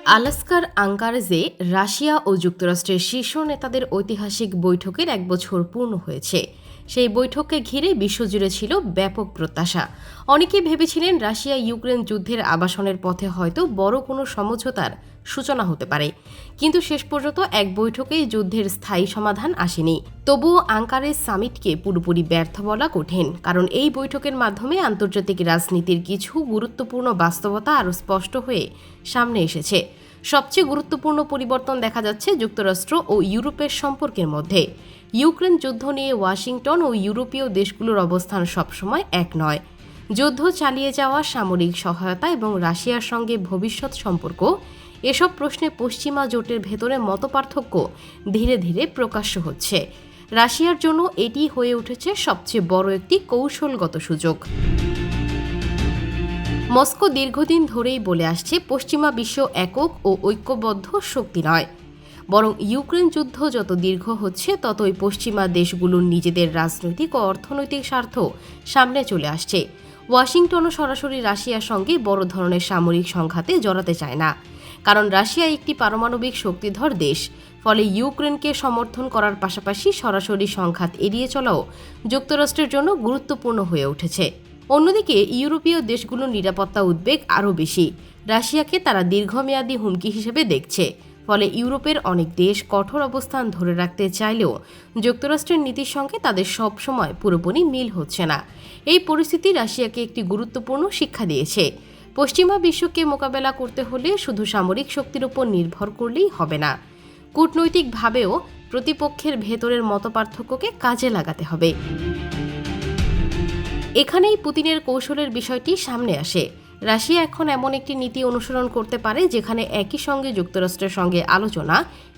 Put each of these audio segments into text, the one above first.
আলাস্কার আঙ্কারেজে রাশিয়া ও যুক্তরাষ্ট্রের শীর্ষ নেতাদের ঐতিহাসিক বৈঠকের 1 বছর পূর্ণ হয়েছে। সেই বৈঠককে ঘিরে বিশ্বজুড়ে ছিল ব্যাপক প্রত্যাশা। অনেকেই ভেবেছিলেন রাশিয়া ইউক্রেন যুদ্ধের আবাসনের পথে হয়তো বড় কোনো সমঝোতার সূচনা হতে পারে, কিন্তু শেষ পর্যন্ত এক বৈঠকেই যুদ্ধের স্থায়ী সমাধান আসেনি। তবুও আঙ্কারেজ সামিটকে পুরোপুরি ব্যর্থ বলা কঠিন, কারণ এই বৈঠকের মাধ্যমে আন্তর্জাতিক রাজনীতির কিছু গুরুত্বপূর্ণ বাস্তবতা আরও স্পষ্ট হয়ে সামনে এসেছে। সবচেয়ে গুরুত্বপূর্ণ পরিবর্তন দেখা যাচ্ছে যুক্তরাষ্ট্র ও ইউরোপের সম্পর্কের মধ্যে। ইউক্রেন যুদ্ধ নিয়ে ওয়াশিংটন ও ইউরোপীয় দেশগুলোর অবস্থান সবসময় এক নয়। যুদ্ধ চালিয়ে যাওয়া, সামরিক সহায়তা এবং রাশিয়ার সঙ্গে ভবিষ্যৎ সম্পর্ক, এসব প্রশ্নে পশ্চিমা জোটের ভেতরে মতপার্থক্য ধীরে ধীরে প্রকাশ্য হচ্ছে। রাশিয়ার জন্য এটি হয়ে উঠেছে সবচেয়ে বড় একটি কৌশলগত সুযোগ। মস্কো দীর্ঘদিন ধরেই বলে আসছে পশ্চিমা বিশ্ব একক ও ঐক্যবদ্ধ শক্তি নয়, বরং ইউক্রেন যুদ্ধ যত দীর্ঘ হচ্ছে ততই পশ্চিমা দেশগুলোর নিজেদের রাজনৈতিক ও অর্থনৈতিক স্বার্থ সামনে চলে আসছে। ওয়াশিংটনও সরাসরি রাশিয়ার সঙ্গে বড় ধরনের সামরিক সংঘাতে জড়াতে চায় না, কারণ রাশিয়া একটি পারমাণবিক শক্তিধর দেশ। ফলে ইউক্রেনকে সমর্থন করার পাশাপাশি সরাসরি সংঘাত এড়িয়ে চলাও যুক্তরাষ্ট্রের জন্য গুরুত্বপূর্ণ হয়ে উঠেছে। অন্যদিকে ইউরোপীয় দেশগুলোর নিরাপত্তা উদ্বেগ আরও বেশি। রাশিয়াকে তারা দীর্ঘমেয়াদী হুমকি হিসেবে দেখছে। ফলে ইউরোপের অনেক দেশ কঠোর অবস্থান ধরে রাখতে চাইলেও যুক্তরাষ্ট্রের নীতির সঙ্গে তাদের সবসময় পুরোপুরি মিল হচ্ছে না। এই পরিস্থিতি রাশিয়াকে একটি গুরুত্বপূর্ণ শিক্ষা দিয়েছে। পশ্চিমা বিশ্বকে মোকাবেলা করতে হলে শুধু সামরিক শক্তির উপর নির্ভর করলেই হবে না, কূটনৈতিকভাবেও প্রতিপক্ষের ভেতরের মতপার্থক্যকে কাজে লাগাতে হবে। এখানেই পুতিনের কৌশলের বিষয়টি সামনে আসে। রাশিয়া এখন এমন একটি নীতি অনুসরণ করতে পারে যেখানে একই সঙ্গে যুক্তরাষ্ট্রের সঙ্গে আলোচনা,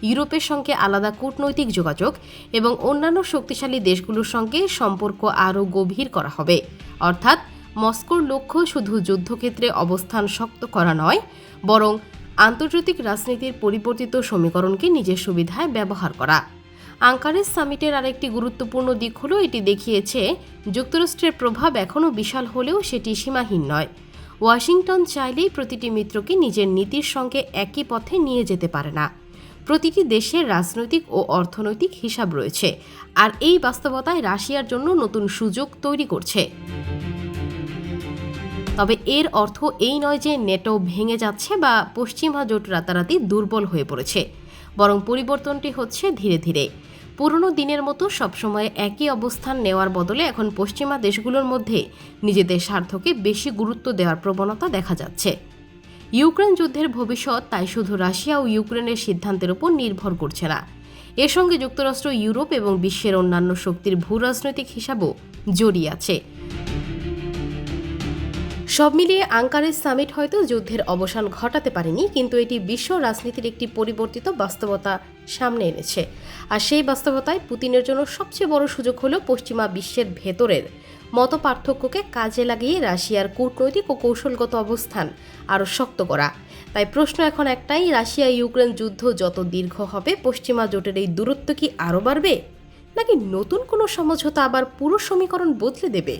ইউরোপের সঙ্গে আলাদা কূটনৈতিক যোগাযোগ এবং অন্যান্য শক্তিশালী দেশগুলোর সঙ্গে সম্পর্ক আরও গভীর করা হবে। অর্থাৎ মস্কোর লক্ষ্য শুধু যুদ্ধক্ষেত্রে অবস্থান শক্ত করা নয়, বরং আন্তর্জাতিক রাজনীতির পরিবর্তিত সমীকরণকে নিজের সুবিধায় ব্যবহার করা। আঙ্কারেজ সামিটের আরেকটি গুরুত্বপূর্ণ দিক হলো এটি দেখিয়েছে যুক্তরাষ্ট্রের প্রভাব এখনও বিশাল হলেও সেটি সীমাহীন নয়। ওয়াশিংটন চাইলেই প্রতিটি মিত্রকে নিজের নীতির সঙ্গে একই পথে নিয়ে যেতে পারে না। প্রতিটি দেশের রাজনৈতিক ও অর্থনৈতিক হিসাব রয়েছে, আর এই বাস্তবতায় রাশিয়ার জন্য নতুন সুযোগ তৈরি করছে। তবে এর অর্থ এই নয় যে নেটো ভেঙে যাচ্ছে বা পশ্চিমা জোট রাতারাতি দুর্বল হয়ে পড়েছে, বরং পরিবর্তনটি হচ্ছে ধীরে ধীরে। পুরনো দিনের মতো সবসময় একই অবস্থান নেওয়ার বদলে এখন পশ্চিমা দেশগুলোর মধ্যে নিজেদের স্বার্থকে বেশি গুরুত্ব দেওয়ার প্রবণতা দেখা যাচ্ছে। ইউক্রেন যুদ্ধের ভবিষ্যৎ তাই শুধু রাশিয়া ও ইউক্রেনের সিদ্ধান্তের উপর নির্ভর করছে না, এর সঙ্গে যুক্তরাষ্ট্র, ইউরোপ এবং বিশ্বের অন্যান্য শক্তির ভূরাজনৈতিক হিসাবও জড়িয়ে আছে। সব মিলিয়ে আঙ্কারেজ সামিট হয়তো যুদ্ধের অবসান ঘটাতে পারেনি, কিন্তু এটি বিশ্ব রাজনীতির একটি পরিবর্তিত বাস্তবতা সামনে এনেছে। আর সেই বাস্তবতায় পুতিনের জন্য সবচেয়ে বড় সুযোগ হলো পশ্চিমা বিশ্বের ভেতরের মতপার্থক্যকে কাজে লাগিয়ে রাশিয়ার কূটনৈতিক ও কৌশলগত অবস্থান আরও শক্ত করা। তাই প্রশ্ন এখন একটাই, রাশিয়া ইউক্রেন যুদ্ধ যত দীর্ঘ হবে পশ্চিমা জোটের এই দূরত্ব কি আরও বাড়বে, নাকি নতুন কোনো সমঝোতা আবার পুরো সমীকরণ বদলে দেবে?